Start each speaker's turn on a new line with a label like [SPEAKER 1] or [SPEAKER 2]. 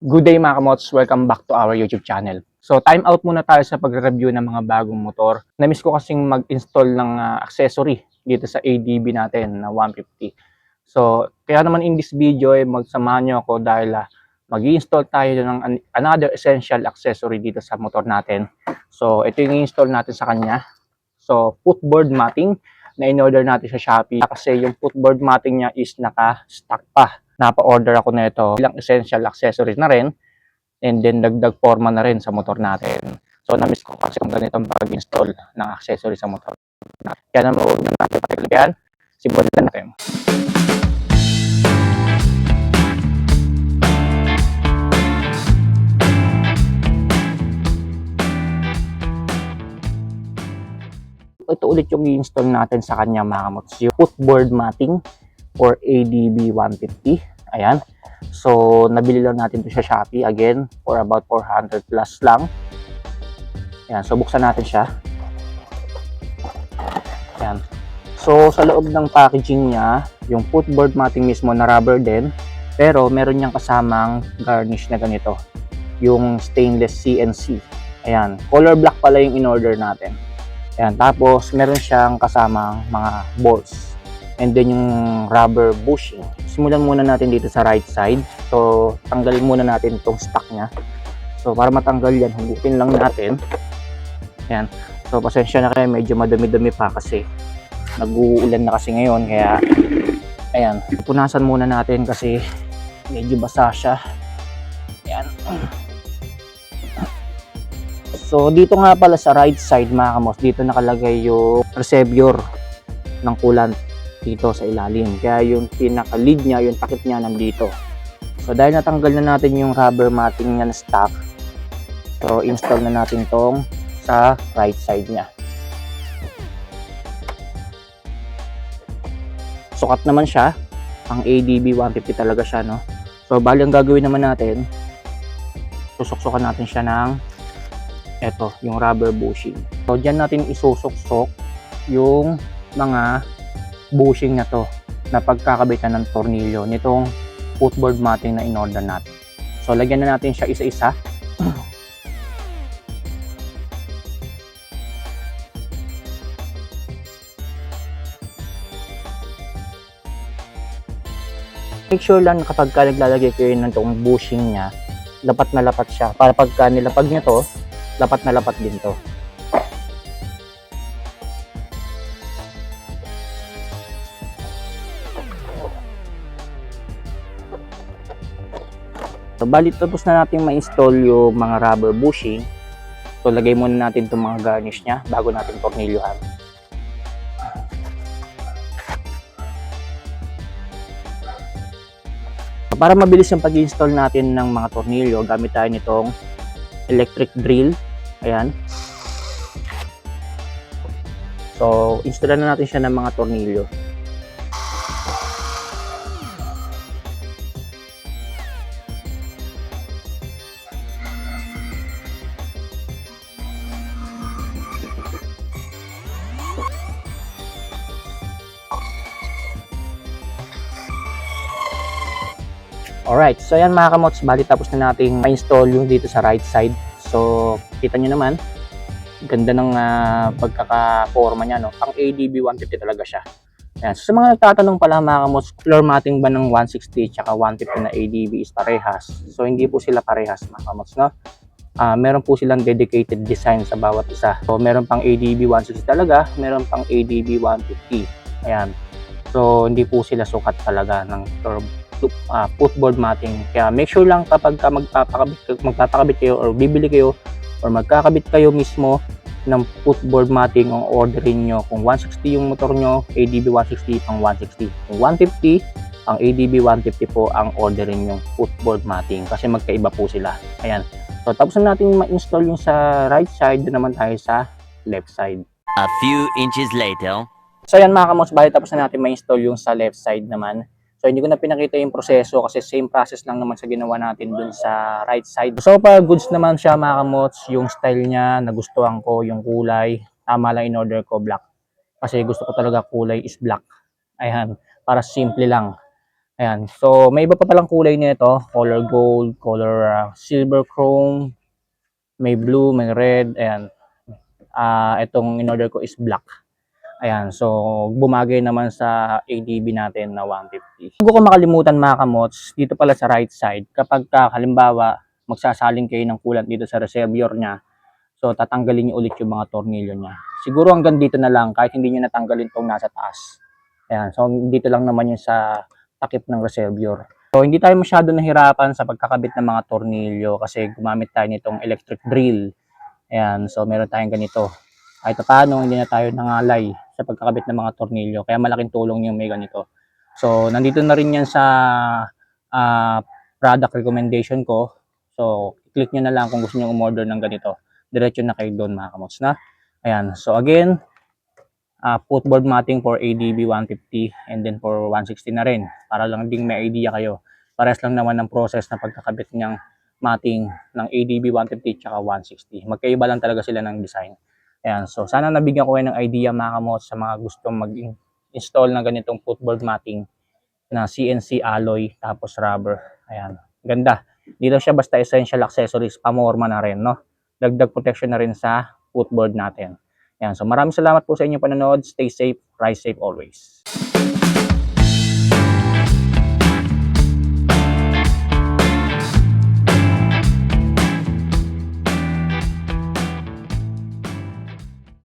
[SPEAKER 1] Good day mga kamots, welcome back to our YouTube channel. So time out muna tayo sa pagre-review ng mga bagong motor. Namiss ko kasing mag-install ng accessory dito sa ADB natin na 150. So kaya naman in this video magsamahan nyo ako dahil mag-i-install tayo ng another essential accessory dito sa motor natin. So ito yung i-install natin sa kanya. So footboard matting na in-order natin sa Shopee kasi yung footboard matting niya is naka-stock pa. Napa-order ako na ito bilang essential accessories na rin, and then dagdag forma na rin sa motor natin. So na-miss ko kasi kung ganitong pag-install ng accessories sa motor natin. Kaya naman huwag na natin patiglagan, simulan natin. Ito ulit yung i-install natin sa kanya mga kamots, yung footboard matting or ADB 150. Ayan. So, nabili lang natin ito sa Shopee again for about 400 plus lang. Ayan. So, buksan natin siya. Ayan. So, sa loob ng packaging niya, yung footboard matting mismo na rubber din, pero meron niyang kasamang garnish na ganito. Yung stainless CNC. Ayan. Color black pala yung in-order natin. Ayan. Tapos, meron siyang kasamang mga bolts. And then yung rubber bushing. Simulan muna natin dito sa right side. So, tanggalin muna natin itong stock niya. So, para matanggal yan, hugutin lang natin. Ayan. So, pasensya na kayo, medyo madumi-dumi pa kasi nag-uulan na kasi ngayon. Kaya, ayan. Punasan muna natin kasi medyo basa siya. Ayan. So, dito nga pala sa right side mga kamos, dito nakalagay yung reservoir ng coolant dito sa ilalim. Kaya yung pinaka-lead niya, yung takip niya nandito. So dahil natanggal na natin yung rubber matting niya na stock, so install na natin tong sa right side niya. Sukat naman siya, ang ADB 150 talaga siya, no? So bali ang gagawin naman natin, susuksukan natin siya ng eto, yung rubber bushing. So dyan natin isusok-sok yung mga bushing na to na pagkakabitan ng tornilyo nitong footboard matting na in-order natin. So lagyan na natin siya isa-isa. Make sure lang kapag naglalagay kayo ng tong bushing niya, lapat na lapat siya. Para pagka nilapag niyo to, lapat na lapat din to. So, bali tapos na natin ma-install yung mga rubber bushing. So, lagay muna natin itong mga garnish niya bago natin tornilyohan. So, para mabilis yung pag-install natin ng mga tornilyo, gamit tayo nitong electric drill. Ayan. So, installan na natin siya ng mga tornilyo. Alright, so yan mga kamots, bali tapos na natin ma-install yung dito sa right side. So, kita nyo naman, ganda ng pagkaka-forma niya, no? Pang ADB 150 talaga siya. Ayan. So, sa mga nagtatanong pala mga kamots, floor matting ba ng 160 tsaka 150 na ADB is parehas? So, hindi po sila parehas mga kamots, no? Meron po silang dedicated design sa bawat isa. So, meron pang ADB 160 talaga, meron pang ADB 150. Ayan. So, hindi po sila sukat talaga ng footboard matting. Kaya make sure lang kapag magpapakabit kayo or bibili kayo or magkakabit kayo mismo ng footboard matting, ang orderin nyo kung 160 yung motor nyo, ADB 160 pang 160. Kung 150, ang ADB 150 po ang orderin yung footboard matting kasi magkaiba po sila. Ayan. So tapos na natin ma-install yung sa right side, doon naman tayo sa left side.
[SPEAKER 2] A few inches later.
[SPEAKER 1] So yan mga kamos, bali tapos na natin ma-install yung sa left side naman. So hindi ko na pinakita yung proseso kasi same process lang naman sa ginawa natin dun sa right side. So pa goods naman siya mga kamots, yung style niya, nagustuhan ko yung kulay. Tama lang in order ko black. Kasi gusto ko talaga kulay is black. Ayan, para simple lang. Ayan. So, may iba pa palang kulay nito. Color gold, color silver chrome, may blue, may red. Ayan. Itong in-order ko is black. Ayan. So, bumagay naman sa ADB natin na 150. Bago ko makalimutan mga kamots, dito pala sa right side, kapag halimbawa, magsasaling kayo ng coolant dito sa reservoir niya, so tatanggalin niyo ulit yung mga tornilyo niya. Siguro hanggang dito na lang, kahit hindi niyo natanggalin tong nasa taas. Ayan. So, dito lang naman yung sa takip ng reservoir. So, hindi tayo masyado nahirapan sa pagkakabit ng mga tornilyo kasi gumamit tayo nitong electric drill. Ayan. So, meron tayong ganito. Kahit paano, hindi na tayo nangalay sa pagkakabit ng mga tornilyo. Kaya malaking tulong yung may ganito. So, nandito na rin yan sa product recommendation ko. So, click nyo na lang kung gusto nyo umorder ng ganito. Diretso na kayo doon mga kamots na. Ayan. So, again, footboard matting for ADB 150 and then for 160 na rin. Para lang ding may idea kayo. Parehas lang naman ng process na pagkakabit niyang matting ng ADB 150 at 160. Magkaiba lang talaga sila ng design. Ayan, so sana nabigyan ko kayo ng idea mga kamot sa mga gustong mag-install ng ganitong footboard matting na CNC alloy tapos rubber. Ayan, ganda. Dito siya basta essential accessories, pamorma na rin, no? Dagdag protection na rin sa footboard natin. Ayan, so maraming salamat po sa inyong panonood. Stay safe, ride safe always.